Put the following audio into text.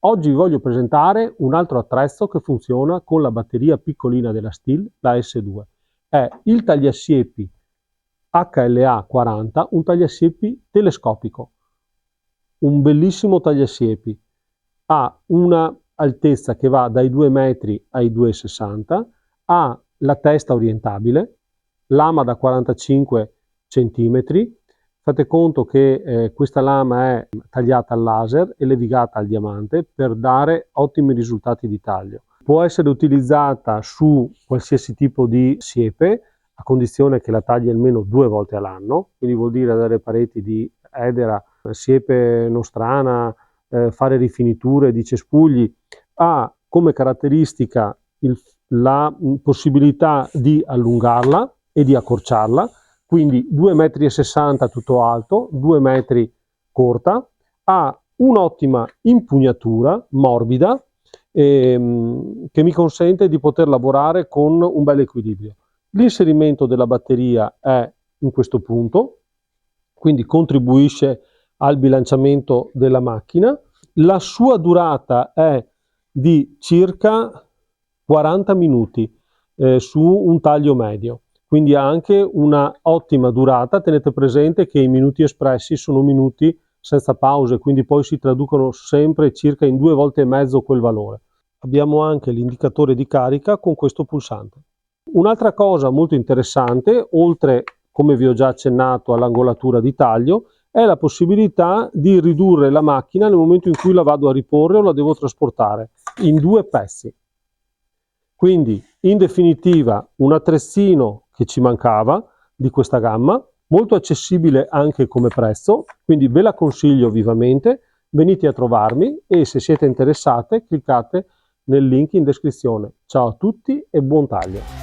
Oggi vi voglio presentare un altro attrezzo che funziona con la batteria piccolina della Stihl, la S2. È il tagliasiepi HLA40, un tagliasiepi telescopico. Un bellissimo tagliasiepi. Ha una altezza che va dai 2 metri ai 2,60, ha la testa orientabile, lama da 45 centimetri. Fate conto che questa lama è tagliata al laser e levigata al diamante per dare ottimi risultati di taglio. Può essere utilizzata su qualsiasi tipo di siepe, a condizione che la tagli almeno 2 volte all'anno, quindi vuol dire avere pareti di edera, siepe nostrana, fare rifiniture di cespugli. Ha come caratteristica la possibilità di allungarla e di accorciarla, quindi 2,60 m tutto alto, 2 metri corta, ha un'ottima impugnatura morbida che mi consente di poter lavorare con un bel equilibrio. L'inserimento della batteria è in questo punto, quindi contribuisce al bilanciamento della macchina. La sua durata è di circa 40 minuti su un taglio medio, quindi ha anche una ottima durata. Tenete presente che i minuti espressi sono minuti senza pause, quindi poi si traducono sempre circa in 2 volte e mezzo quel valore. Abbiamo anche l'indicatore di carica con questo pulsante. Un'altra cosa molto interessante, oltre, come vi ho già accennato, all'angolatura di taglio, è la possibilità di ridurre la macchina nel momento in cui la vado a riporre o la devo trasportare in 2 pezzi. Quindi, in definitiva, un attrezzino che ci mancava di questa gamma, molto accessibile anche come prezzo, quindi ve la consiglio vivamente. Venite a trovarmi e se siete interessate cliccate nel link in descrizione. Ciao a tutti e buon taglio!